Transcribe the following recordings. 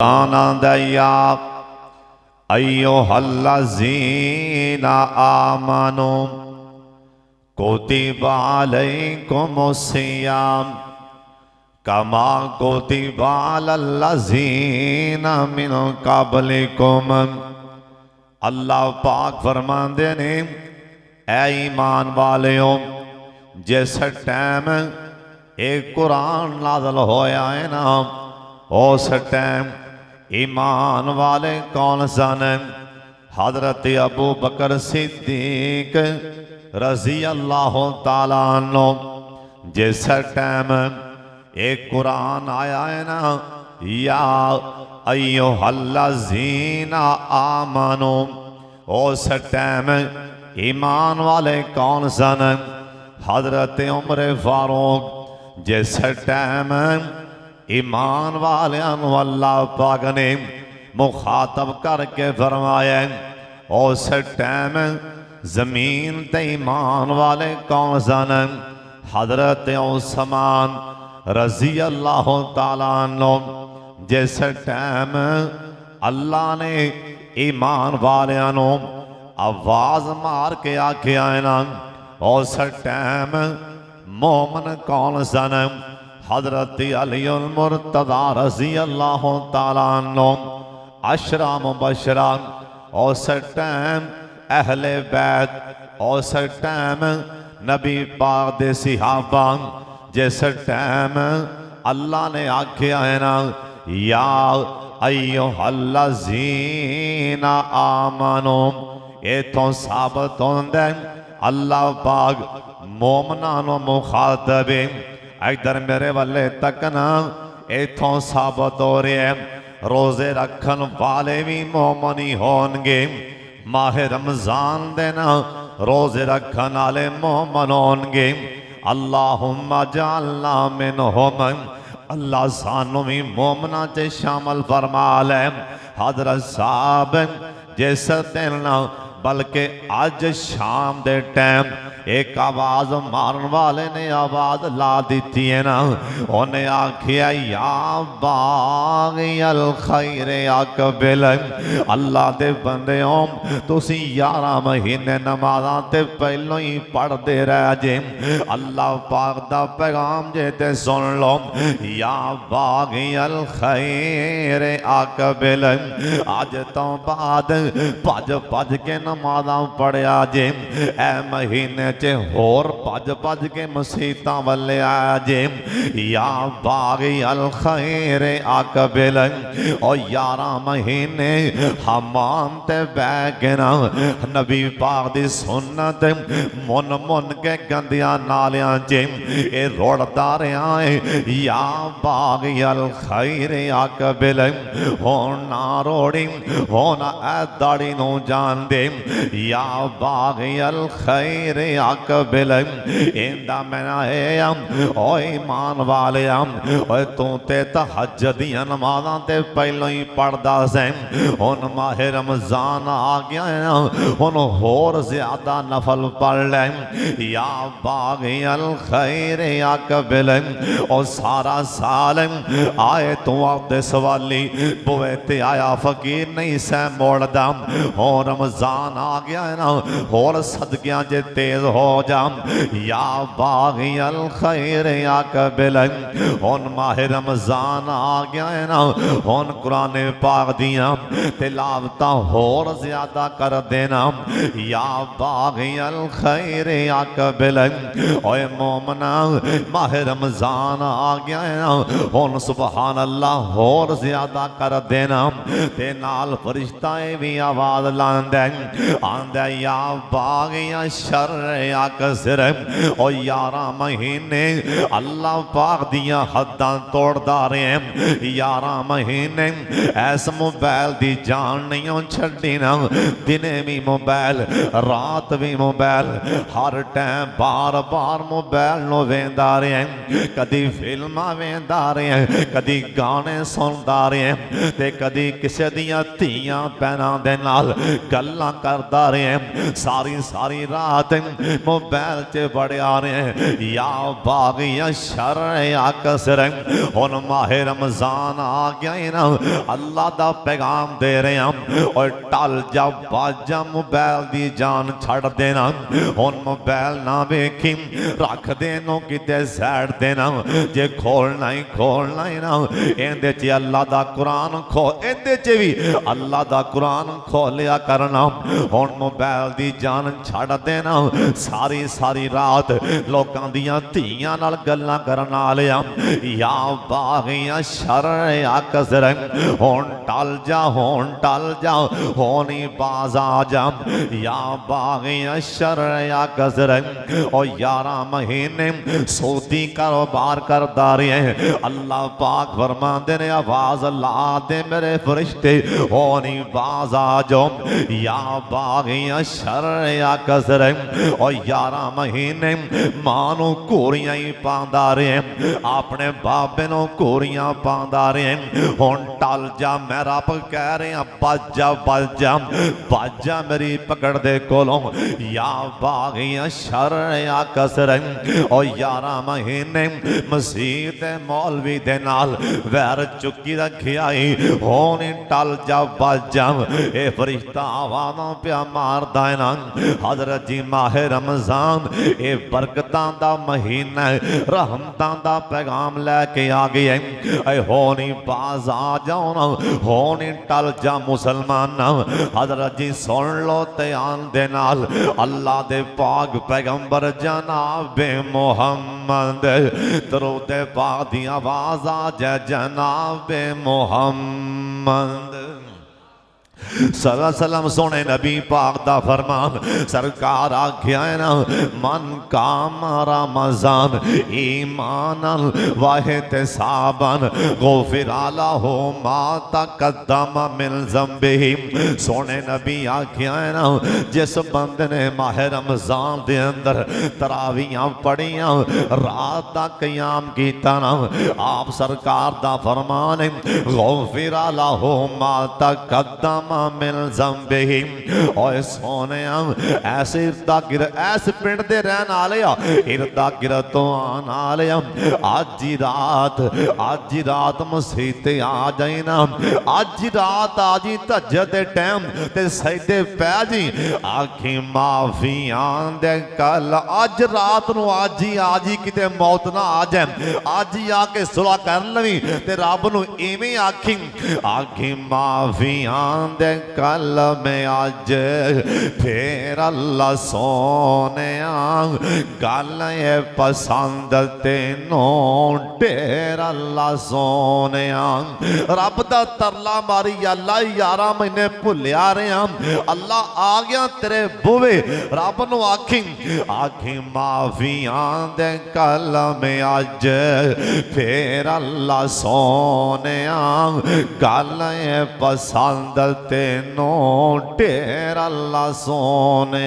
आनंदया अय्युहल्लज़ीना आमनू कुतिबा अलैकुमुस्सियाम कमा कुतिबा अलल्लज़ीना मिन क़ब्लिकुम। अल्लाह पाक फरमाते ने ऐ ईमान वालेओ, जिस टाइम एक कुरान नाज़िल होया है ना, उस टाइम ईमान वाले कौन सन? हजरत अबू बकर सिद्दीक रजी अल्लाह ताला अन्हु। जिस टाइम एक कुरान आया है ना, या अय्युहल्लज़ीना आमनू, उस टाइम ईमान वाले कौन सन? हजरत उमर फारूक। जिस टाइम ईमान वाले अल्लाह पाक ने मुखातब करके फरमाया, उस टाइम जमीन ते ईमान वाले कौन सन? हजरत उस्मान रजी अल्लाह ताला अन्हु। जिस टाइम अल्लाह ने ईमान वालियां नू आवाज मार के आख्या है ना, उस टाइम मोमन कौन सन? हजरत अलीउल मुर्तज़ा रज़ी अल्लाह ताला अन्हु। अशरा मुबशरा। उस टाइम अहले बैत। उस टाइम नबी पाक दे सहाबा। जिस टाइम अल्लाह ने आख्या है ना, या अय्युहल्लज़ीना आमनू, इथों साबित होंदा अल्लाह पाक मोमना नू मुखातब है। इधर मेरे वाले तक ना, इथों साबित हो रहे हैं रोजे रखन वाले भी मोमन ही होंगे। माह रमजान देना रोजे रखन वाले मोमन होंगे। अल्लाहुम्मा जअलना मिनहुम। अल्लाह सानू भी मोमना च शामिल फरमा ले। हजरत साहब जिस दिन बल्कि अज शाम दे टाइम एक आवाज मारन वाले ने आवाज ला दी है ना, उन्हें आखिया या बाग़ियल खैर अक़बिल। अल्लाह दे बंदेओ, तुसी 11 महीने नमाज़ां ते पहलों ही पढ़ते रह जे। अल्लाह पाक दा पैगाम जे ते सुन लो, या बाग़ियल खैर अक़बिल। अज तो बाद भज भज के नमाज़ां पढ़िया जे। ए महीने होर भज भज के मसीता वाले आ जे। या बाग़ियल खैर अक़बिल। और 11 महीने हमाम ते बह के ना नबी पाक दी सुन्नत मुन मुन के गंदियां नालियां च ए रोड़दा रहा है। या बाग़ियल खैर अक़बिल। होन ना रोड़ी, होन ए दाड़ी नू जान दे। या बाग़ियल खैर अक़बिल। इंदा मैना है ओ ईमान वाले ओए तू ते तहज्जुद दियां नमाज़ां ते पहलों ही पढ़दा से। हुन माह रमजान आ गया है, हुन होर ज्यादा नफल पढ़ ले। या बाग़ियल खैर अक़बिल। और सारा साल आए तू आपदे सवाली बुए ते आया फकीर नहीं सै मोड़दा। हो रमजान आ गया है ना, होर सदकियां जे तेज हो जा। या बाग़ियल खैर अक़बिल। हुन माह रमजान आ गया है ना, हुन कुरान पाक दियां तिलावतां होर ज्यादा कर देना। या बाग़ियल खैर अक़बिल। ओए मोमना, माह रमजान आ गया है ना, हुन सुबहान अल्लाह होर ज्यादा कर देना। ते नाल फरिश्ताएं भी आवाज लांदे आंदा, या बाग़ियल शर अक़सिर। और 11 महीने अल्लाह पाक दियां हद्दां तोड़दा रहे। 11 महीने ऐस मोबाइल दी जान नहीं छड्डी ना। दिने भी मोबाइल, रात भी मोबाइल, हर टाइम बार बार मोबाइल नो वेंदा रहे। कदी फिल्मां वेंदा रहे, कदी गाने सुनदा रहे, ते कदी किसी दियां धीआं भैनां दे नाल गल्लां करदा रहे। सारी सारी रात मोबाइल च बड़े आ रहे हैं या बागिया शर या कसर हुन माहे रमजान आ गया है ना अल्लाह दा पैगाम दे रहे हैं और टल जा बाजा मोबाइल दी जान छड़ देना हुन मोबाइल ना वेखी रख देनो किते साइड देना जे खोलना ही ना इहदे च अल्लाह दा कुरान खो इहदे च भी अल्लाह दा कुरान खोलिया करना हुन मोबाइल दी जान छड़ देना सारी सारी रात लोकां दियां धीयां नाल गल्लां करन वालियां या बागियां शर या कसर हुन टल जा होनी बाज आ जा या बागियां शर या कसर ओ 11 महीने सऊदी कारोबार करदा रहे अल्लाह पाक फरमांदे ने आवाज ला दे मेरे फरिश्ते होनी बाज आ जाओ या बागियां शर या कसर और 11 महीने मां नूं घोड़ियां ही पांदा रहे अपने बाबे नूं घोड़ियां पांदा रहे हुण टल जा मैं रब कह रहा बज जा मेरी पकड़ दे कोलों या बागियां शर या कसर और 11 महीने मसीह दे मौलवी दे नाल वैर चुकी रखिया होनी टल जा बज जा ए फरिश्ता आवाज़ों पिया मारदा है ना हजरत जी माहे रमजान ए बरकतां दा महीना रहमतां दा पैगाम लैके आ गया है होनी बाज आ जाओ ना होनी टल जा मुसलमान हजरत जी सुन लो ध्यान दे नाल अल्लाह दे पाक पैगंबर जनाब मोहम्मद दरूद पाक दी आवाज आ जाए जनाब मोहम्मद सल्लल्लाहु सोने नबी पाक दा फरमान सरकार आख्या है ना मन कामा रमजान ईमानन वाहिद साबन गुफिरा लहु मा तकद्दम मिन ज़ंबिही सोने नबी आख्या है ना जिस बंदे ने माह रमजान दे अंदर तरावियां पढ़ियां रात दा क़याम कीता ना आप सरकार दा फरमान है गुफिरा लहु मा तकद्दम मिल ज़ंबिही और सोने ऐसे इर्दा गिर ऐसे पिंड दे रहन वाले इर्दा गिर तो आने वाले अज ही रात मसीह ते आ जाए ना अज ही रात आ जी तहज्जुद दे टाइम ते सजदे पै जी आखी माफी आंदे कल अज रात नूं अज ही किते मौत ना आ जाए अज ही आके सुलह कर लवी ते रब नूं इवें आखी माफी आंदे कल में अज फिर अल्लाह सोने गल ये पसंद तेनों ढेर अल्लाह सोने रब दा तरला मारी अल्लाह 11 महीने भुलिया रहे अल्लाह आ गया तेरे बुवे रब नूं आखी माफिया दे कल में अज फिर अल्लाह सोने गल ये पसंद तेनों ढेर अल्लाह सोने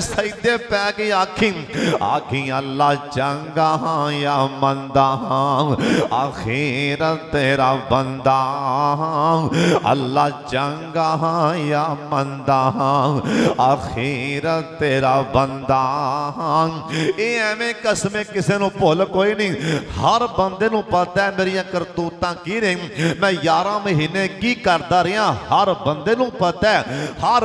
सजदे पै गई आखी अल्लाह चंगा हाँ या मंदा हाँ आखिर तेरा बंदा अल्लाह चंगा हाँ या मंदा हाँ आखिर तेरा बंदा हाँ एवें कसमें किसी नूं भुल कोई नहीं हर बंदे नूं पता है मेरिया करतूतां की रही मैं 11 महीने की करदा रहा हर बंदे नूं पता है हर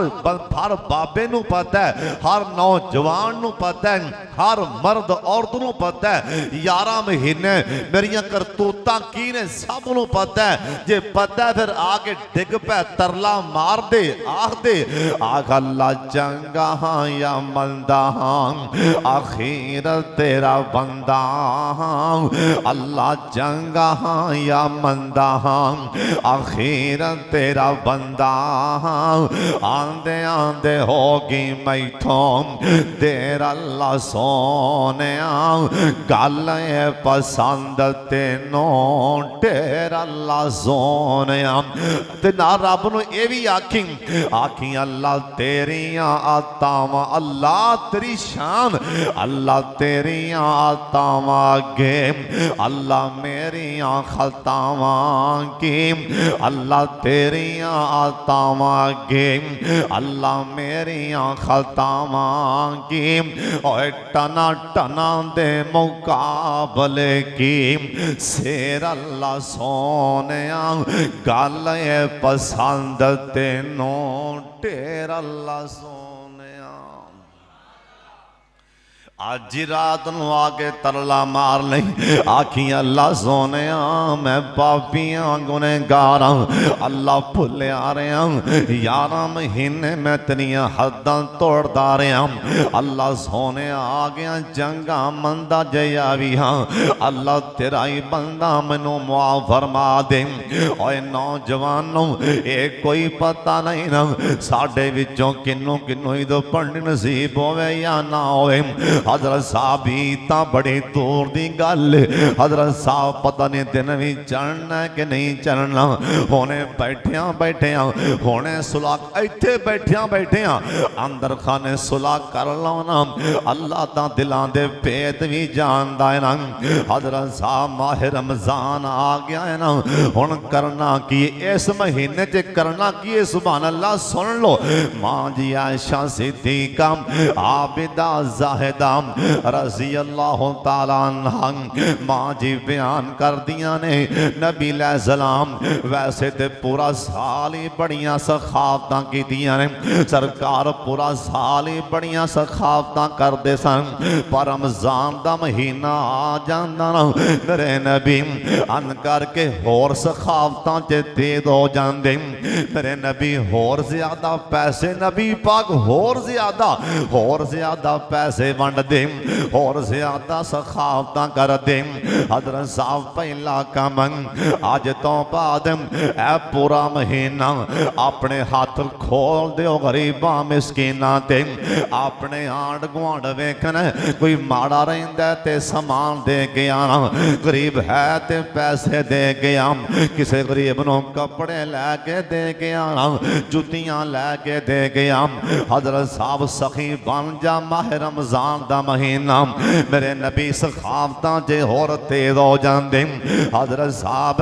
बाबे नूं पता है हर नौजवान नूं पता है हर मर्द औरत नूं पता है 11 महीने मेरिया करतूतां की ने सब नूं पता है जे पता है फिर आके डिग पै तरला मार दे आख अल्लाह चंगा हाँ या मंदा हाँ आखिर तेरा बंदा हाँ अल्लाह चंगा हाँ या मंदा हाँ आखिर तेरा बंदा आंदे आंदे होगी मैथों देर अल्लाह सोने गल ये पसंद तेनों ढेर अल्लाह सोने ते ना रब नूं ये भी आखी अल्लाह तेरियां आतावां अल्लाह तेरी शान अल्लाह तेरियां आतावां अगे अल्लाह मेरियां खतावां की अल्लाह तेरियां अतावांगे अल्लाह मेरिया खतावांगी और टना टना दे मुकाबले की शेर अल्लाह सोने गल पसंद तेनों ढेर अल्लाह सोने आज रात नू आके तरला मार नहीं आखी अल्लाह सोने मैं पापियां गुनहगार अल्लाह भुले आ रहा 11 महीने मैं तेरिया हदां तोड़दा रहा अल्लाह सोने आ गया जंगा मंदा जया भी हाँ अल्लाह तेरा ही बंदा मैनू मुआफ फरमा दे ओए नौजवानों ये कोई पता नहीं ना साडे विचों किन्नू किन्नू इदों पढ़नी नसीब होवे या ना होवे हजरत साहब इतना बड़ी दूर की गल हजरत साहब पता नहीं दिन भी चढ़ना कि नहीं चढ़ना होने बैठिया बैठिया होने सुलह इत्थे बैठिया बैठिया अंदर खाने सुलह कर लो ना अल्लाह दा दिलां दे भेद भी जानदा है ना हजरत साहब माह रमजान आ गया है ना हुण करना की इस महीने च करना की सुभान अल्लाह सुन लो मां जी आयशा सिद्दीका आबिदा जाहिदा रज़ी अल्लाह तआला अन्हा मां जी बयान कर दिया ने नबी सलाम वैसे तो पूरा साल ही बड़िया सखावतां कीतियां ने सरकार पूरा साल ही बड़िया सखावतां करते सन पर रमजान दा महीना आ जांदा ना मेरे नबी अन करके होर सखावतां च तेज हो जांदे मेरे नबी होर ज्यादा पैसे नबी पाक होर ज्यादा पैसे वंडदे और ज्यादा सखावत कर दे हजरत साहब पहला कम अज तो बाद ए पूरा महीना अपने हाथ खोल दो गरीबा मिसकीना ते अपने आंड गुआंढ वेखना कोई माड़ा रहिंदा ते समान दे के आना गरीब है ते पैसे दे के आम किसी गरीब नूं कपड़े लैके दे के आना जुतियां लैके दे के आम हजरत साहब सखी बन जा माह रमजान दा महीना मेरे नबी सखावतां जे होर तेज हो जांदे हजरत साहब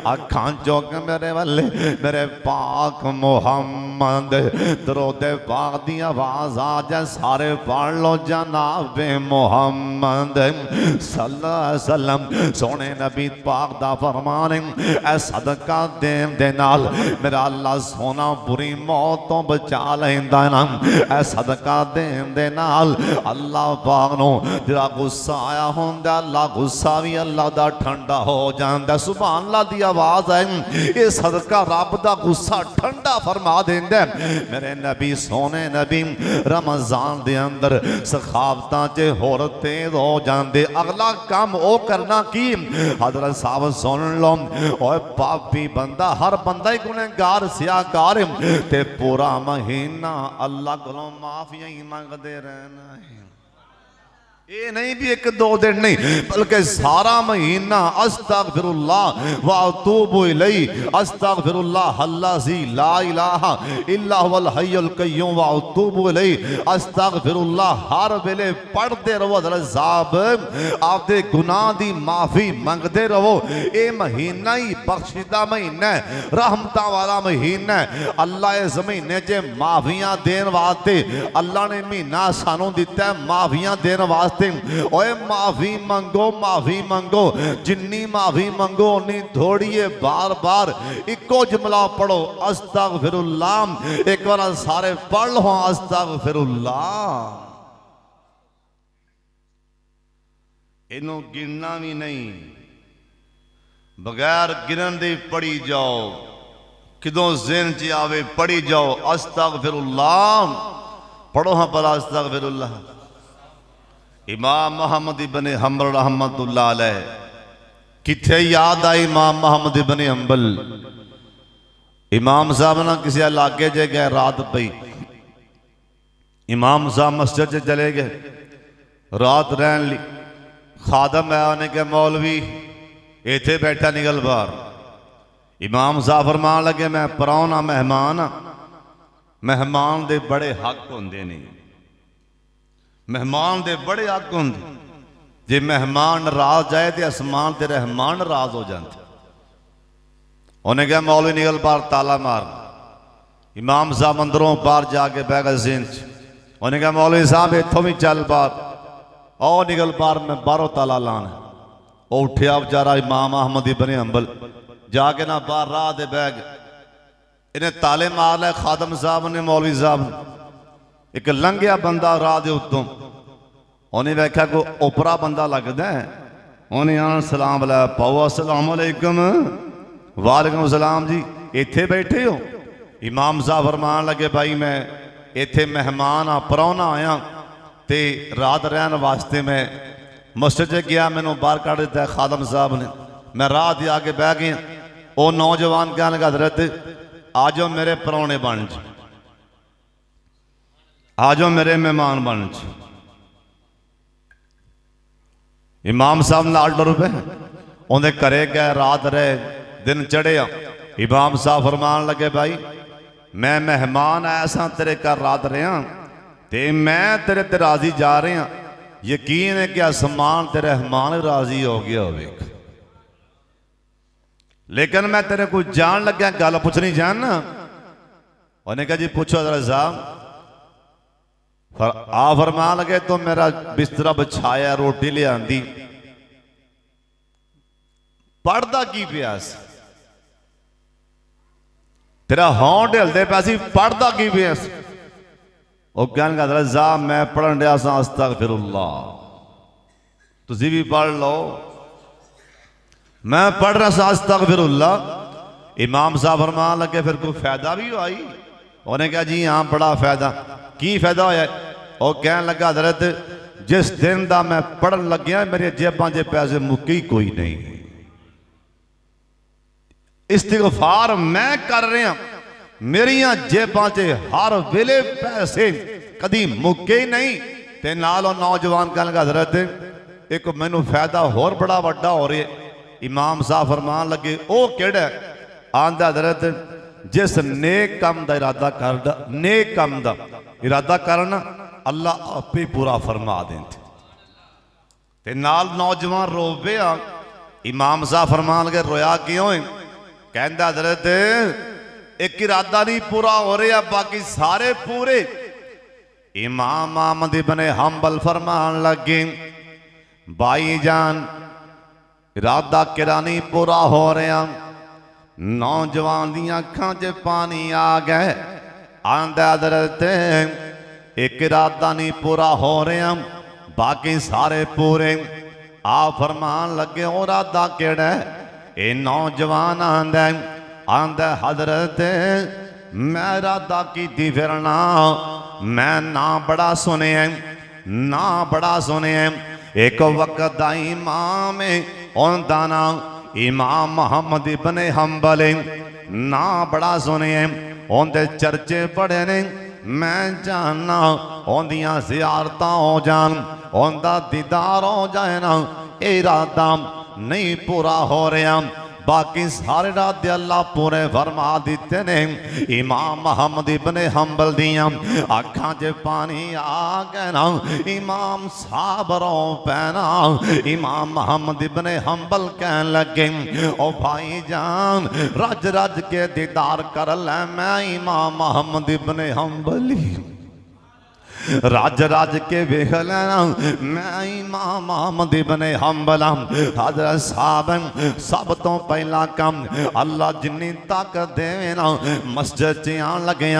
अखां चुक मेरे वाले मेरे पाक मुहम्मद दरूद पाक दी आवाज आ जाए सारे पढ़ लो जनाबे मुहम्मद सल्लल्लाहु अलैहि वसल्लम सोने नबी पाक दा फरमान है सदका देन दे नाल मेरा अल्लाह सोना बुरी मौत तो बचा लैंदा ना ऐ सदका देन दे नाल अल्लाह पाक नूं जरा गुस्सा आया होंदा अल्लाह गुस्सा भी अल्लाह दा ठंडा हो जांदा सुभान अल्लाह दी आवाज है ये सदका रब दा गुस्सा ठंडा फरमा देंदा मेरे नबी सोने नबी रमजान दे अंदर सखावतां च होर तेज हो जांदे अगला काम ओ करना की हजरत साहब सुन लो ओए पापी बंदा हर बंदा ही गुनहगार सियाकार ते पूरा महीना अल्लाह कोलों माफिया ही मंगदे रहना है ये नहीं भी एक दो दिन नहीं बल्कि सारा महीना अस्तगफिरुल्लाह व अतूबु इलैहि अस्तगफिरुल्लाह अल्लज़ी ला इलाहा इल्ला हुवल हय्युल कय्यूम व अतूबु इलैहि अस्तगफिरुल्लाह हर वेले पढ़ते रहो हज़रत साहब आपदे गुनाह दी माफी मंगते रहो ये महीना ही बख्शिदा महीना है रहमतां वाला महीना है अल्लाह इस महीने च माफियां देने वास्ते अल्लाह ने महीना सानू दिता है माफियां देने वास्ते ओए माफी मंगो जिन्नी माफी मंगो उन्नी थोड़ी है बार बार इको जुमला पढ़ो अस्तगफिरुल्लाह एक बार सारे पढ़ लो अस्तगफिरुल्लाह इनू गिनना भी नहीं बगैर गिनन दे पढ़ी जाओ किदों ज़हन च आवे पढ़ी जाओ अस्तगफिरुल्लाह पढ़ो हाँ भला अस्तगफिरुल्लाह इमाम मोहम्मद इब्न हंबल रहमतुल्लाह अलैह किथे याद आई इमाम मोहम्मद इब्न हंबल इमाम साहब ना किसी इलाके च गए रात पई इमाम साहब मस्जिद च चले गए रात रहन ली खादम है उन्हें कहा मौलवी इथे बैठा निकल बाहर इमाम साहब फरमान लगे मैं परौना मेहमान मेहमान दे बड़े हक होंदे ने मेहमान दे बड़े हक होंदे जे मेहमान नाराज जाए तो आसमान ते रहमान नाराज हो जाते उन्हें कहा मौलवी निकल बाहर ताला मार इमाम साहब अंदरों बाहर जाके बह गए जिन च। उन्हें कहा मौलवी साहब इतों भी चल बाहर, और निकल बाहर, मैं बाहरों ताला लाना। वो उठिया बेचारा इमाम अहमद इब्न हंबल, जाके ना बाहर राह दे बह गए। इन्हें ताले मार लिया खादम साहब ने, मौलवी साहब ने। एक लंघिया बंदा राह दे उत्तों, उन्हें वेख्या कोई ओपरा बंदा लगता है। उन्हें आन सलाम लाया, पाओ अस्सलाम वालेकुम। वालेकुम सलाम जी, इत्थे बैठे हो? इमाम साहब फरमान लगे, भाई मैं इत्थे मेहमान आ, परौना आया, तो रात रहन वास्ते मैं मस्जिद च गया, मैनू बाहर कढ़ दिता है खादम साहब ने। मैं राह दे आके बह गया। वो नौजवान कहने लगा, हजरत आ जाओ मेरे परौने बन च, आ जाओ मेरे मेहमान बन च। इमाम साहब नाल डर पे, उन्हें घरे गए, रात रहे, दिन चढ़िया। इमाम साहब फरमान लगे, भाई मैं मेहमान आया सा तेरे घर रात रहा, ते मैं तेरे ते राजी जा रहा। यकीन है कि आसमान तेरे रहमान राजी हो गया होवे, लेकिन मैं तेरे को जान लग्या गल पुछनी जानना। उन्हें कहा जी पूछो जरा साहब। आ फरमान लगे, तो मेरा बिस्तरा बिछाया, रोटी ले आंदी, पढ़दा की प्यास, तेरा होंठ हिलदे पिया सी, पढ़दा की प्यास। वो कहने लगा, साहब मैं पढ़न दिया सा अस्तगफिरुल्लाह, तुसी भी पढ़ लो। मैं पढ़ रहा सा अस्तगफिरुल्लाह। इमाम साहब फरमान लगे, फिर कोई फायदा भी हुआ? उन्हें कहा जी हाँ बड़ा फायदा। की फायदा होया? और कह लगा, हजरत जिस दिन का मैं पढ़न लग्या मेरे जेबां च पैसे मुक्की कोई नहीं। इस्तिगफार मैं कर रहा, मेरिया जेबां च हर वेले पैसे कदी मुक्के ही नहीं। ते नाल नौजवान कह लगा, हजरत एक मैनू फायदा होर बड़ा वड्डा हो रहा। इमाम साहब फरमान लगे, ओ केड़ा? आंदा, हजरत जिस नेक काम का इरादा कर, नेक काम का इरादा करना अल्लाह आपे पूरा फरमा देंदे। ते नाल नौजवान रो पिया। इमाम साहब फरमान लगे, रोया क्यों है? कहंदा, हजरत एक इरादा नहीं पूरा हो रहा, बाकी सारे पूरे। इमाम अहमद इब्न हंबल फरमान लगे, भाई जान इरादा किरा नहीं पूरा हो रहा। नौजवान दी अखां च पानी आ गए। आंदा, हजरत एक इरादा नहीं पूरा हो रहा, बाकी सारे पूरे। आ फरमान लगे, ओ इरादा केड़ा? ए नौजवान आंदा, हजरत मैं इरादा कीती फिरना, मैं ना बड़ा सुने, ना बड़ा सुने। एक वक्त दा इमाम उनदा नाम इमाम मोहम्मद इब्न हंबल, ना बड़ा सुने, उनके चर्चे बड़े ने। मैं जानना उनदियां ज़ियारतां हो जान, उनका दीदार हो जाए ना, इरादा नहीं पूरा हो रहा, बाकी सारे इरादे अल्लाह पूरे फरमा दिते ने। इमाम मोहम्मद इब्न हंबल दियां अखां च पानी आ गया ना। इमाम साहब रो पैना। इमाम मोहम्मद इब्न हंबल कहन लगे, ओ भाई जान रज रज के दीदार कर ले। मैं इमाम मोहम्मद इब्न हंबली राज राज के वेख लेना, मैं इमाम अहमद इब्न हंबल। हजरत साहब सब तो पहला काम अल्लाह जिन्नी ताकत देवे ना, मस्जिद च आन लगे,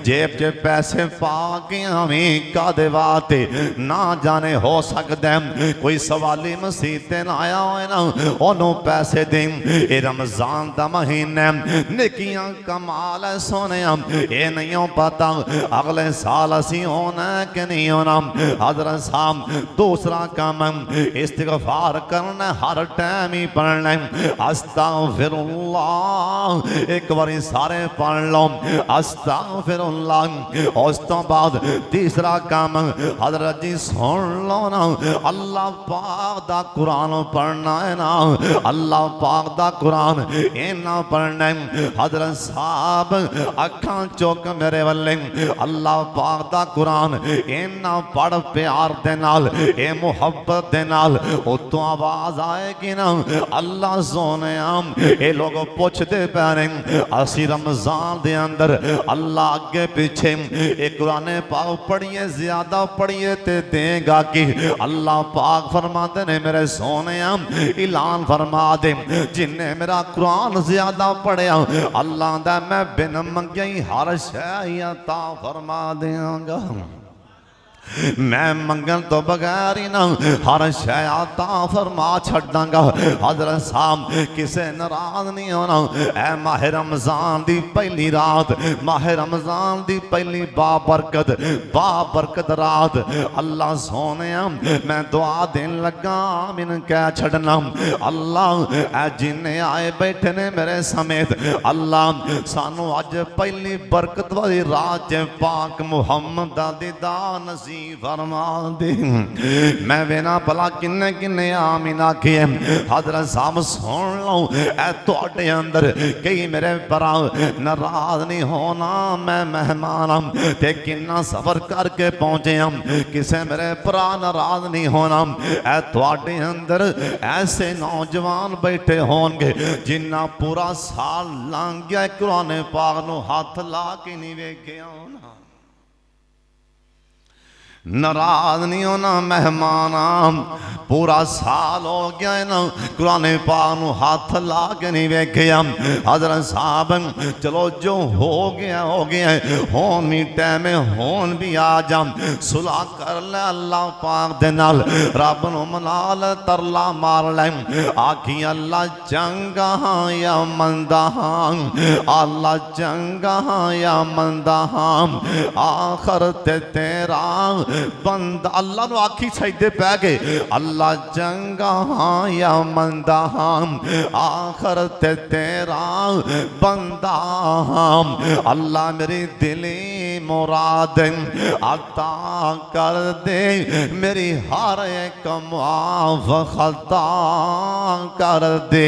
जेब च पैसे पा के हमें कादे वास्ते ना जाने हो सकता कोई सवाली मसीते ना आया हो ना, ओनू पैसे दे। ये रमजान का महीना नेकियां कमाल सोने, ये नहीं पता अगले साल असी होना कि नहीं होना। हजरत साहब दूसरा काम इस्तिगफार करना, हर टाइम ही पढ़ना अस्तगफिरुल्लाह। एक बार सारे पढ़ लो अस्तगफिरुल्लाह। उस तो बाद तीसरा काम हजरत जी सुन लो ना, अल्लाह पाक दा कुरान पढ़ना है ना, अल्लाह पाक दा कुरान इन्ना पढ़ना। हजरत साहब अखां चुक मेरे वाले, अल्लाह पाक दा कुरान इन्ना बड़ प्यार दे नाल ए मुहब्बत दे नाल उतों आवाज आएगी ना अल्लाह सोने ये लोग पुछते पै ने असी रमजान दे अंदर अल्लाह अगे पीछे एक कुरान पाक पढ़िए ज्यादा पढ़िए ते देगा कि अल्लाह पाक फरमाते ने मेरे सोने ऐलान फरमा दे जिन्हें मेरा कुरान ज्यादा पढ़िया अल्लाह दा मैं बिन मंगे ही हर शै अता फरमा देंगा मैं मंगन तो बगैर ही ना हर शै अता फरमा छड़ांगा। हज़रत साहब किसे नाराज नहीं होना। ऐ माह रमजान दी पहली रात माह रमजान दी पहली बाबरकत रात अल्लाह सोने मैं दुआ देन लगा आमीन कह छड़ना। अल्लाह ऐ जिन्ने आए बैठे ने मेरे समेत अल्लाह सानू अज पहली बरकत वाली रात पाक मुहम्मद दा दीदार नसीब फरमा दे। मैं बिना भला किन्ने किन्ने आमीन आखिए। हज़रत साहब सुन लो ऐ तुहाडे अंदर कई मेरे भरा नाराज नहीं होना। मैं मेहमान ते किन्ना सफर करके पहुंचे हम किसे मेरे भरा नाराज नहीं होना। ऐ तुहाडे अंदर ऐसे नौजवान बैठे होंगे जिन्ना पूरा साल लंघ गया कुरान पाक नूं हाथ ला के नहीं वेखिया होना। नाराज नहीं होना मेहमान पूरा साल हो गया है ना कुरान पाक नूं हाथ ला के नहीं वेखिया। हज़रत साहब चलो जो हो गया होन भी टाइम होन भी आ जा सुलह कर ले अल्लाह पाक दे नाल रब नूं मना ले तरला मार ले आखी अल्लाह चंगा या मंदा अल्लाह चंगा या मंदा आखर ते तेरा बंदा अल्लाह नूं आखी सजदे पै गए अल्लाह चंगा या मंदा आखर ते तेरा बंदा अल्लाह मेरी दिली मुराद अता कर दे मेरी हर एक माफ खता कर दे।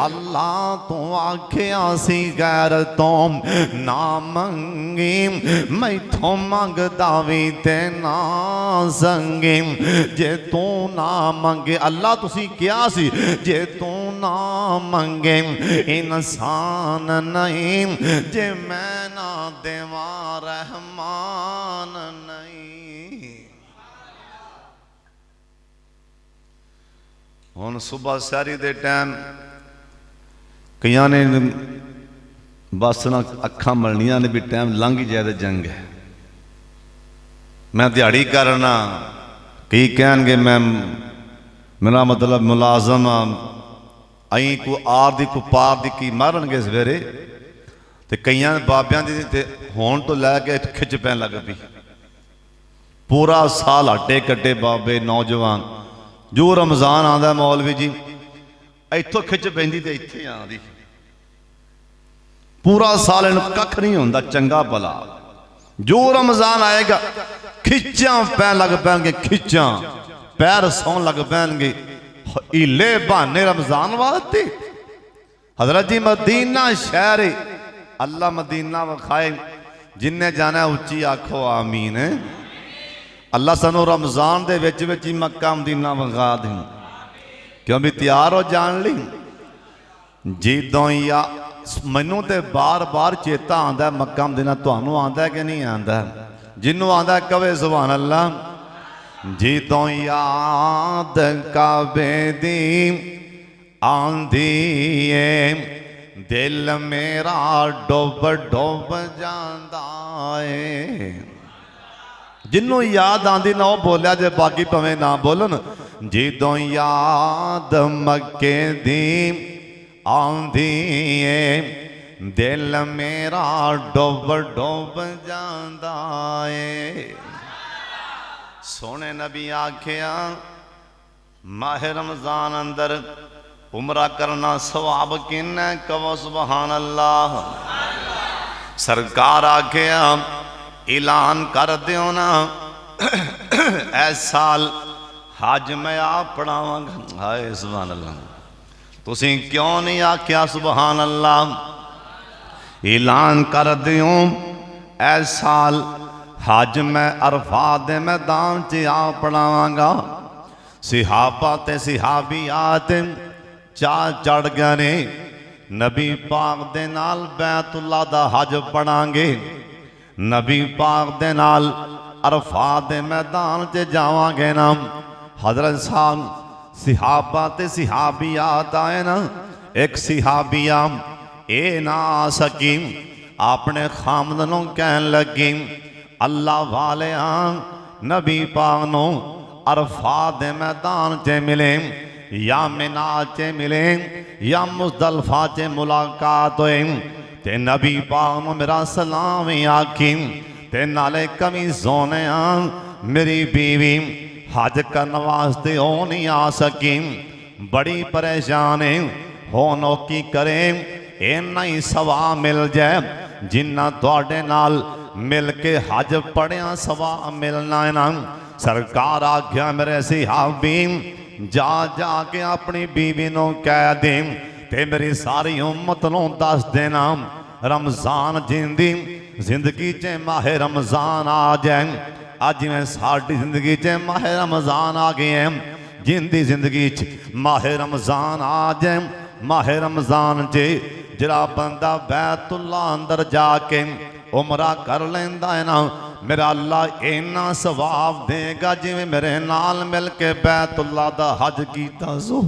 अल्लाह तू आखिया सी गैर तो ना मंगी मैथों मंगदा भी ते ना संगे जे तू ना मंगे अल्लाह तुसी क्या सी जे तू ना मंगे इंसान नहीं जे मैं ना देवा रहमान नहीं। हुण सुबह सारी दे टाइम कई ने बस ना अखां मलनियां ने भी टाइम लंघ जाए तो जंग है। मैं दिहाड़ी करना कई कहनगे मैं मेरा मतलब मुलाजम आई को आर दी को पार दी की मारनगे सवेरे तो कई बाबियां दी होण तो लैके खिच पैन लग पई। पूरा साल हटे कट्टे बाबे नौजवान जो रमजान आंदा मौलवी जी इत्थों खिच पैंदी ते इत्थे आंदी पूरा साल इन्हूं कख नहीं होंदा चंगा भला। जो रमजान आएगा खिच्चा पैन लग पैनगे खिच्चा पैर सौन लग पैनगे हीले बहाने रमजान वास्ते। हजरत जी मदीना शहर अल्लाह मदीना विखाए जिन्हें जाना उच्ची आखो आमीन। अल्लाह सानू रमजान दे विच विच ही मक्का मदीना विखा दे क्यों भी तैयार हो जान ली जिदों या मैनू तो बार बार चेता आंदा मक्का मदीना तुहानू आंदा कि नहीं आंदा। जिन्हों आंदा कवे सुभान अल्लाह। जिदों याद काबे दी आंदी है दिल मेरा डुब डुब जांदा है। जिन्हों याद आंदी ना वो बोलिया जे बाकी भावें ना बोलन। जिदों याद मक्के दी आंदी है दिल मेरा डुब डुब जांदा है। सोने नबी आखिया माह रमजान अंदर उमरा करना सवाब किन्ना कहो सुभान अल्लाह। सरकार आखिया ऐलान कर दियो ना ऐ साल हज मैं आप पढ़ावांगा। हाय सुभान अल्लाह तुसी क्यों नहीं आख्या सुभान अल्लाह। ऐलान कर दियो ऐ साल हज मैं अरफा दे मैदान च आ पढ़ावांगा। सिहाबा ते सिहाबियात चा चढ़ गए ने, नबी पाक दे नाल बैतुल्ला दा हज पढ़ांगे, नबी पाक दे नाल अरफा दे मैदान च जावांगे ना। हजरत साहब सिहाबा ते सिहाबियात आए ना, एक सिहाबिया ए ना आ सकी, अपने खामदनों कहन लगी अल्लाह वाले नबी पाक नूं अरफा दे मैदान च मिले या मिना च मिले या मुज़दलिफा च मुलाकात होए ते नबी पाक नूं मेरा सलाम आखी ते नाले कमी सोने मेरी बीवी हज करने वास्ते हो नहीं आ सकी, बड़ी परेशान है, हुण ओ की करे, इन्ना ही सवा मिल जाए जिन्ना तुहाडे नाल मिल के हज पढ़िया सवा मिलना है ना। सरकार आख्या मेरे सिहाबी जा जा के अपनी बीवी नूं कह दे ते मेरी सारी उम्मत नूं दस देना रमजान जिंदी जिंदगी च माहे रमजान आ जाए। अज में साडी जिंदगी च माहे रमजान आ गए हैं, जिंदी जिंदगी च माहे रमजान आ जाए। माहे रमजान च जरा बंदा बैतुल्ला अंदर जाके उमरा कर लेंदा है ना, मेरा अल्लाह इन्ना सवाब देगा जिवें मेरे नाल मिल के बैतुल्ला दा हज कीता सो।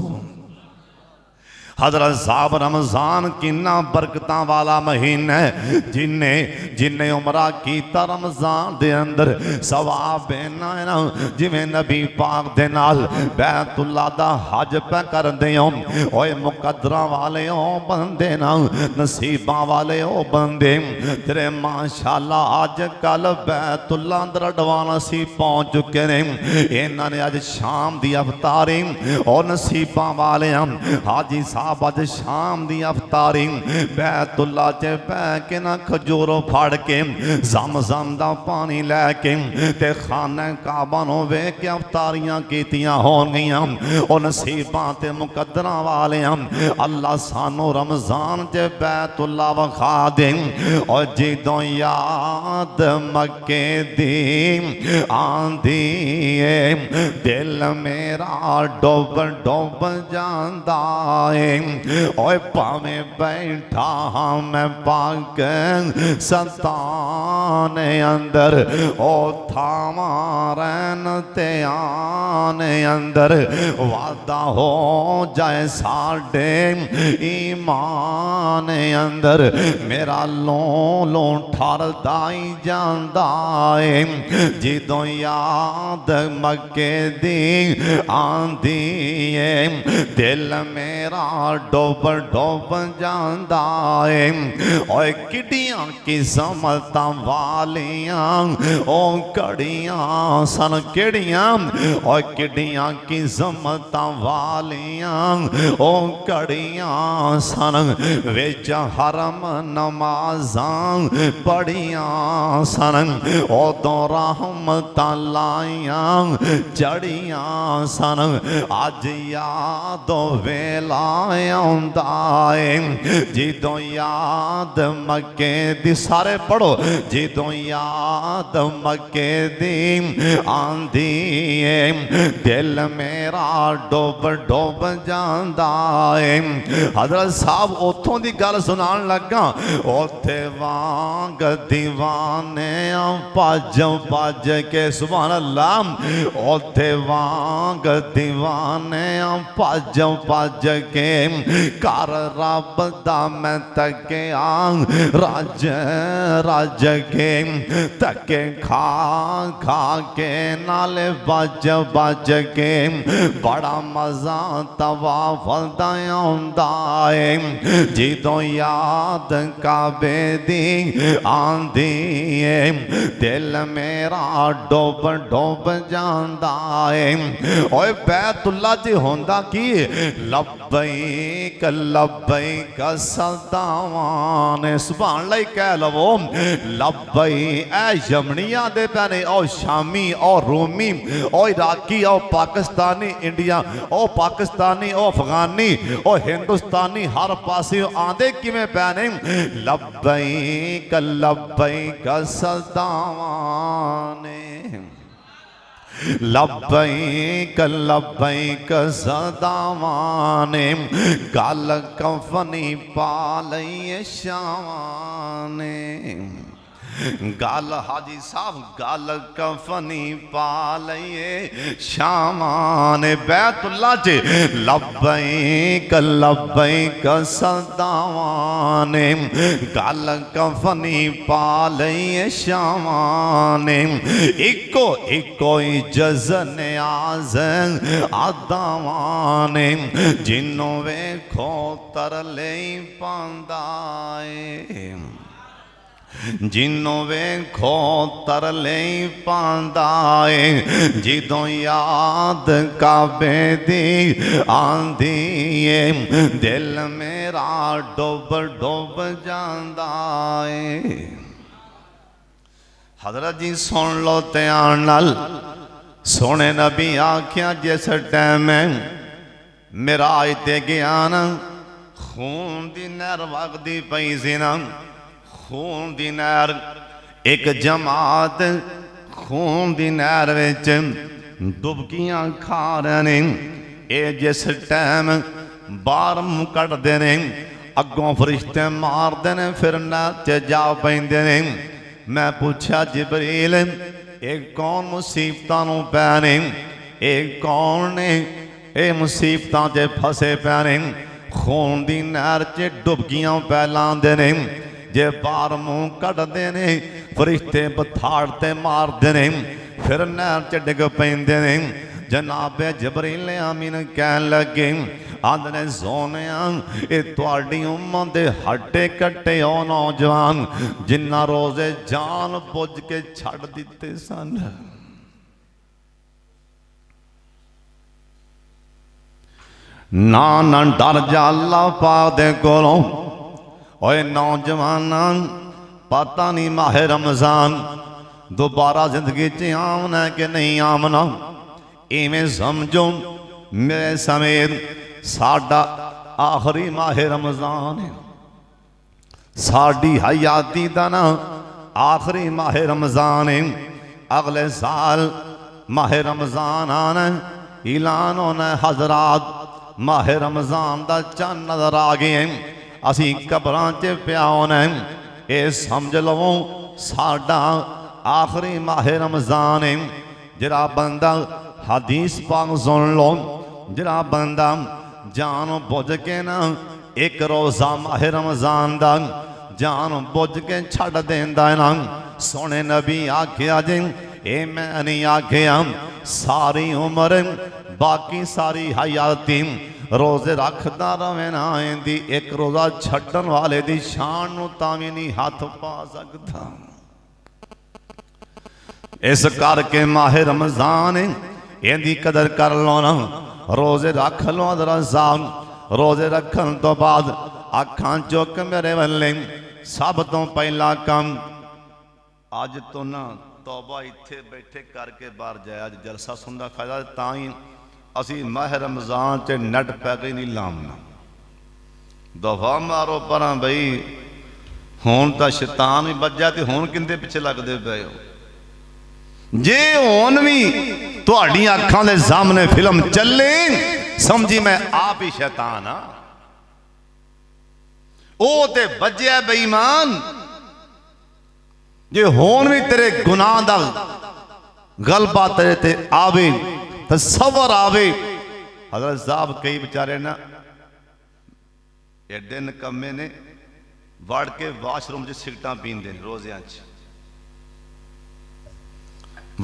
हजरत साहब रमजान किन्ना बरकतां वाला महीना है, जिन्हें जिन्हें उमरा कीता रमजान दे अंदर सवाब इन्ना है ना जिवें नबी पाक दे नाल बैतुल्ला दा हज पे करदे हो। ओए मुकद्दरां वाले ओ बंदे ना, नसीबां वाले ओ बंदे तेरे माशाअल्लाह अज कल बैतुल्ला अंदर अडवाना सी पहुंच चुके ने। इन्हां ने अज शाम दी अफतारी और नसीबां वाले हाजी साहब अज शाम दी अफतारी बैतुल्ला च बह के ना खजूरों फाड़ के ज़म-ज़म दा पानी लैके ते खाना काबा नूं वेख के अफतारियां कीतियां होणगियां। ओ नसीबां ते मुकद्दरां वाले अल्लाह सानू रमजान च बैतुल्ला वखा दे। और जिदों याद मक्के दी आंदी है दिल मेरा डुब डुब जांदा है। ओए भावें बैठा हाँ मैं पाक सताने अंदर ओ थावा रैन ते आने अंदर वादा हो जाए साडे ईमान अंदर मेरा लो लो ठरदा ही जांदा है। जिदों याद मक्के दी आंदी है दिल मेरा डुब डुब जांदा है। ओए किड्डियां किस्मतां वालियां ओ कड़ियां सन केड़ियां, ओए किड्डियां किस्मतां वालियां ओ कड़ियां सन विच हरम नमाज़ां पढ़ियां सन उदों रहमतां लाइयां चढ़ियां सन। अज यादों वेला आंदा है जिदों याद मक्के दी, सारे पढ़ो, जिदों याद मक्के दी आंदी है दिल मेरा डुब डुब जांदा है। हजरत साहब उथों दी गल सुनान लगा, उथे वांग दीवाने भज भज के सुभान अल्लाह, उथे वांग दीवाने भज भज के कर रब दा मैं तके रज रज के तके खा खा के नाले बज बज के बड़ा मजा तवाफ दा आंदा है। जिदों याद काबे दी आंदी है दिल मेरा डुब डुब जांदा है। ओए बैतुल्ला च होंदा की लब्बैक लब्बैक लब्बैक सदावां ने सुभान अल्लाह कह लवो लब्बई ऐ यमनिया दे पैने ओ शामी ओ रोमी ओ इराकी ओ पाकिस्तानी इंडिया ओ पाकिस्तानी ओ अफगानी ओ हिंदुस्तानी हर पासे आंदे किवें पैने लब्बैक लब्बैक सदावां ने लब्बैक लब्बैक सदावाने गल कफनी पालैए शावाने गल हाजी साहब गल कफनी पालैए शावाने बैतुल्ला च लब्बैक लब्बैक सदावाने गल कफनी पालैए शावाने इको इको जज़न आज़ आदावाने जिन्नों वेखो तरले पांदाए जिन्नों वेखो तरले पांदाए जिदों याद काबे दी आंदी है दिल मेरा डुब डुब जांदा है। हज़रत जी सुन लो ध्यान नाल सोने नबी आख्या जिस टाइम मेरा आयते ज्ञान खून दी नहर वगदी पई सी ना खून दी नहर एक जमात खून दी नहर विच डुबकियां खा रहे ने ये जिस टाइम बाहर मुंह कढ़दे ने अगों फरिश्ते मारदे ने फिर नहर च जा पैंदे ने। मैं पूछा जिबरील एक कौन मुसीबतां नूं पै ने एक कौन ने ये मुसीबतां च फसे पै ने खून दी नहर च डुबकियां पै लांदे ने जे बाहर मुंह कढ़दे ने फरिश्ते बथाड़ते मारदे ने फिर नहर च डिग पैंदे ने। जनाबे जिबरील अमीन कहन लगे आदने सोने ये तुहाडी उम्मत दे हट्टे कट्टे ओ नौजवान जिन्ना रोजे जान बुझ के छड़ दिते सन। ना ना डर जा अल्लाह पाक दे कोलों ओए नौजवान पता नहीं माह रमजान दोबारा जिंदगी च आमना कि नहीं आमना इवें समझो मेरे समेत साडा आखिरी माह रमजान है साडी हयाती दा ना आखिरी माह रमजान है। अगले साल माह रमजान आना ऐलान होना हजरात माह रमजान दा चंद नजर आ गए असी कबरां च पिया होना ये समझ लवो साडा आखिरी माह रमजान है। जरा बंदा हदीस पाक सुन लो जरा बंदा जान बुझ के ना एक रोजा माह रमजान दा जान बुझ के छड़ देंदा ना सोने नबी आख्या जी ए मैं नहीं आख्या सारी उम्र बाकी सारी हयाती रोजे रखदा रवे ना इंदी एक रोजा छड्डन वाले दी शान नूं तावी नहीं हाथ पा सकता। इस करके माह रमजान इंदी कदर कर लो ना रोजे रख लो जरा साहब रोजे रखन तो बाद अखां चुक मेरे वल्ले सब तो पहला काम अज तो ना तौबा इत्थे बैठे करके बाहर जाया जलसा सुनदा फायदा तां ही असी माह रमजान च नट पैक ही नहीं लामना दफा मारो पर बई हुण तां शैतान भी बज्जा ते हुण किंदे पिछे लगदे पे हो जे हुण भी तुहाडी अखां दे सामने फिल्म चले समझी मैं आप ही शैतान हाँ ओ ते बज्जिया बेईमान जे हुण भी तेरे गुनाह दा गलबा तेरे ते आवे तसव्वुर आवे। हज़रत साहब कई बेचारे ना एडे नकम्मे ने वड़ के वाशरूम च सिगरटां पींदे ने रोज़ियां च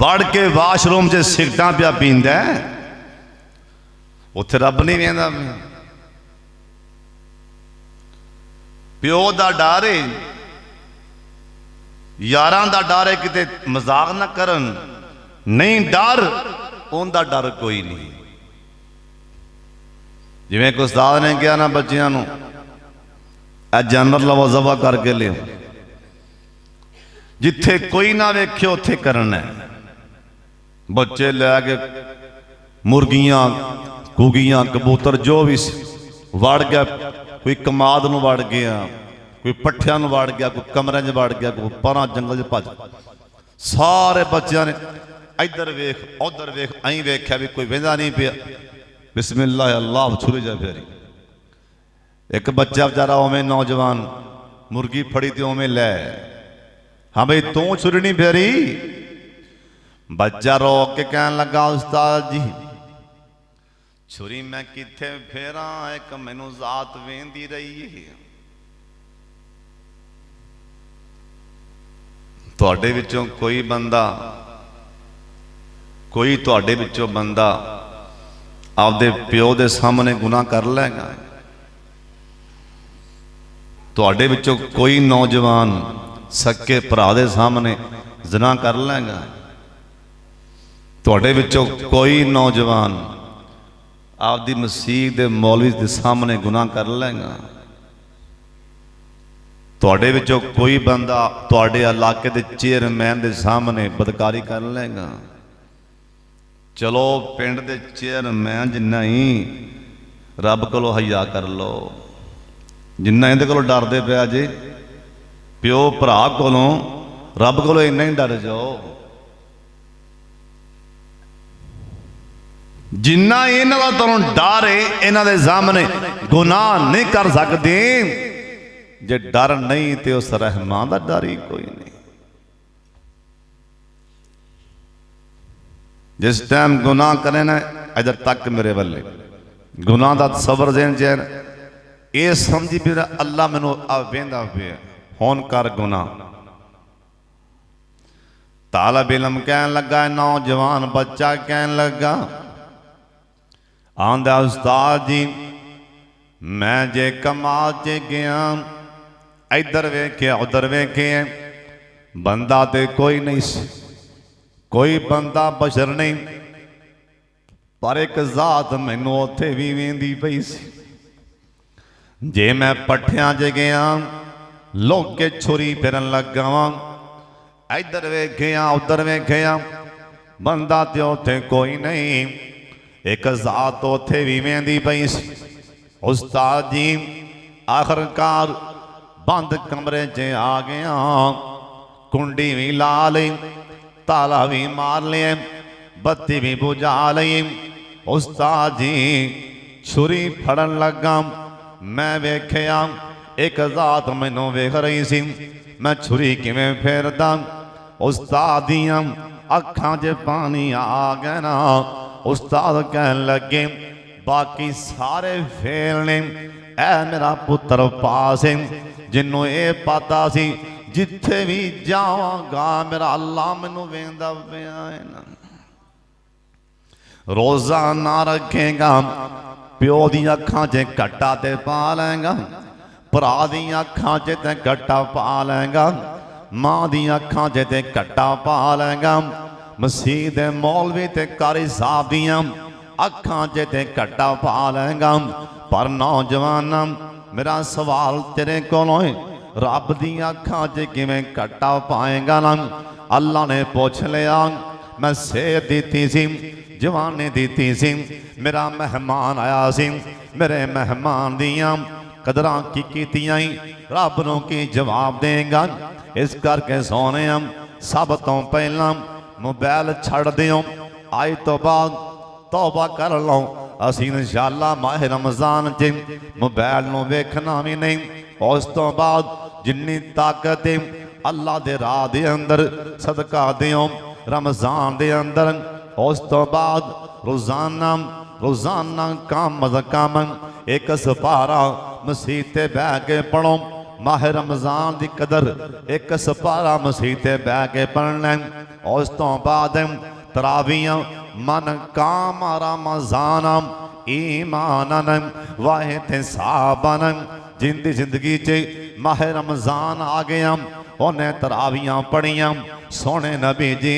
वड़ के वाशरूम च सिगरटां पिया पींदा उत्थे रब नहीं वेंदा प्यो दा डर है यारां दा डर है किते मजाक ना करन नहीं डर उनका डर कोई नहीं जिवें एक उस्ताद ने कहा ना बच्चियां नूं, ए जानवर लवो ज़बा करके लियो, जिथे कोई ना वेखे उत्थे करना है। बच्चे लैके मुर्गियां घुगियां कबूतर जो भी वड़ गया, कोई कमाद नूं वड़ गया, कोई पट्ठियां नूं वड़ गया, कोई कमरे च वड़ गया, कोई परां जंगल च भज, सारे बच्चों ने इधर वेख उधर वेख अं वेख्या भी कोई वेंदा नहीं पिया, बिस्मिल्लाह अल्लाह छुरी जा फेरी। एक बच्चा बेचारा उवें नौजवान मुर्गी फड़ी तो उवें लै, हाँ भाई तू छुरी नहीं फेरी? बच्चा रो के कहन लगा उस्ताद जी छुरी मैं किथे फेरा, एक मैनू जात वेंदी रही है। तुहाडे विचों कोई बंदा, कोई तुहाडे विचों बंदा आपदे प्यो दे सामने गुनाह कर लेगा? तुहाडे विचों कोई नौजवान सक्के भरा दे सामने ज़िना कर लेगा? तुहाडे विचों कोई नौजवान आपदी मसीह दे मौलवी दे सामने गुनाह कर लेगा? तुहाडे विचों कोई बंदा तुहाडे इलाके दे चेयरमैन दे सामने बदकारी कर लेगा? चलो पिंड दे चेयरमैन जिन्ना ही रब कोलों हया कर लो, जिन्ना इहदे कोलों डरदे पिया जे प्यो भरा कोलों रब कोलों इन्ना ही डर जाओ। जिन्ना इन्हां दा तुहानूं डर है, इन्हां दे सामने गुनाह नहीं कर सकदे। जे डर नहीं तो उस रहमान दा डर ही कोई नहीं। जिस टाइम गुनाह करे ना, इधर तक मेरे वाले गुनाह का सबर देन चैन ये समझी भी अल्लाह मैनू वेंदा पे होन कर गुनाह। तालब इलम कहन लगा, नौजवान बच्चा कहन लगा, आंदा उस्ताद जी मैं जे कमाल च गया, इधर वेख्या उधर वेखे, बंदा तो कोई नहीं, कोई बंदा बशर नहीं, पर एक जात मैनू उत्थे भी वेंदी पई सी। जे मैं पट्ठियां च गया लोग के छुरी फिरन लगा वा, इधर वेख्या उधर वेख्या, बंदा तो उत्थे कोई नहीं, एक जात उत्थे भी वेंदी पई सी। उस्ताद जी आखिरकार बंद कमरे च आ गया, कुंडी भी ला ली, ताला भी मार लिया, बत्ती भी बुझा ली। उस्ताद जी छुरी फड़न लगा, मैं वेख्या एक जात मैनू वेख रही सी, मैं छुरी किवें फेरदा। उस्ताद दियां अखां च पानी आ गया ना। उस्ताद कहन लगे बाकी सारे फेल ने, ऐ मेरा पुत्र पास है, जिन्हों ये पता सी जिथे भी जावांगा मेरा अल्लाह मैनू वेंदा पिया है ना। रोजा ना रखेगा, प्यो दी अखां च कट्टा ते पा लेगा, भरा दी अखां च ते कट्टा पा लेगा, मां दी अखां च ते कट्टा पा लेगा, मसीह दे मौलवी ते कारी साहब दियां अखां च ते कट्टा पा लेगा। पर नौजवान मेरा सवाल तेरे कोलों है, रब दी अखां च किवें कट्टा पाएगा ना? अल्लाह ने पूछ लिया, मैं सेहत दी सी, जवानी दी सी, मेरा मेहमान आया सी, मेरे मेहमान दियां कदरां की कीतियां, रब नूं की जवाब देगा? इस करके सोने सब तो पहला मोबाइल छड़ दिओ, आज तो बाद तौबा कर लो। असीं इंशाअल्लाह माह रमज़ान च मोबाइल नूं वेखना भी नहीं। उस तो बाद जिन्नी ताकत अल्लाह दे राह दे अंदर सदका दिओ रमज़ान दे अंदर। उस तो बाद रोजाना रोजाना काम काम एक सपारा मसीह ते बह के पढ़ो। माह रमज़ान की कदर एक सपारा मसीह ते बह के पढ़ना। उस तो बाद तरावियां मन काम रमज़ान ईमान वाहिद साबन। जिंदी जिंदगी च माह रमज़ान आ गया, उन्हें तरावियां पढ़ियां। सोने नबी जी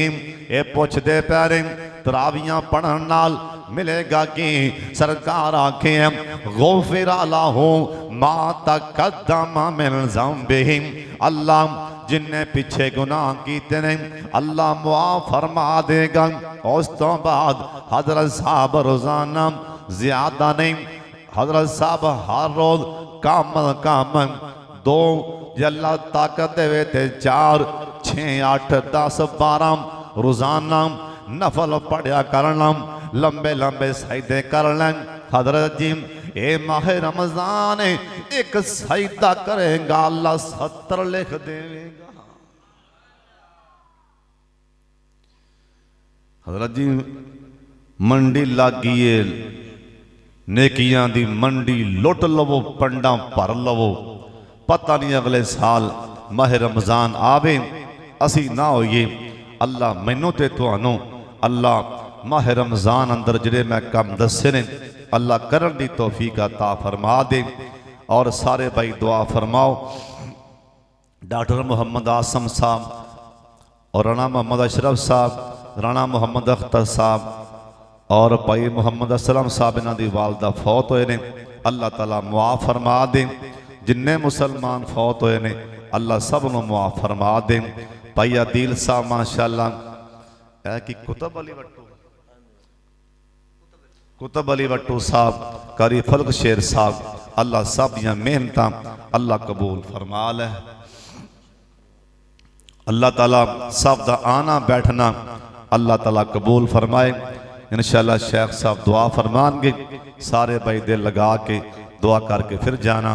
ये पुछते प्यारे तरावियां पढ़न नाल मिलेगा कि सरकार आखे गुफ़िरा लहू मा तक़द्दम मिन ज़ंबिही, अल्लाह जिन्ने पिछे गुनाह कीते ने अल्लाह मुआफ़ फरमा देगा। उस तो बाद हज़रत साहब रोज़ाना ज़्यादा नहीं, हज़रत साहब हर रोज़ काम दो जे अल्लाह ताकत देवे ते 4 6 8 10 12 रोज़ाना नफल पढ़िया करना, लंबे लंबे सजदे करना। हज़रत जी ए माह रमज़ान एक सजदा करेगा अल्लाह 70 लिख देगा। हज़रत जी मंडी लागी है, नेकियां दी मंडी लुट लवो, पंडा भर लवो, पता नहीं अगले साल माह रमज़ान आवे असी ना होइए। अल्लाह मैनू ते तुहानू अल्लाह माह रमज़ान अंदर जिहड़े मैं काम दसे ने अल्लाह करन दी तौफीक अता फरमा दे। और सारे भाई दुआ फरमाओ। डॉक्टर मोहम्मद आसम साहब और राणा मोहम्मद अशरफ साहब, राणा मोहम्मद अख्तर साहब और भाई मोहम्मद असलम साहब इन्हां दी वालदा फौत होए ने, अल्लाह ताला मुआफ़ फरमा दे। जिन्ने मुसलमान फौत होए ने अल्लाह सब नूं मुआफ़ फरमा दे। भाई आदिल साहब माशाअल्लाह है कि कुतुब अली वट्टू साहब, कारी फलक शेर साहब, अल्लाह सब दियां मेहनतां अल्लाह कबूल फरमा ले। अल्लाह ताला सब दा आना बैठना अल्लाह ताला कबूल फरमाए। इंशाअल्लाह शेख साहब दुआ फरमाएंगे, सारे भाई दिल लगा के दुआ करके फिर जाना।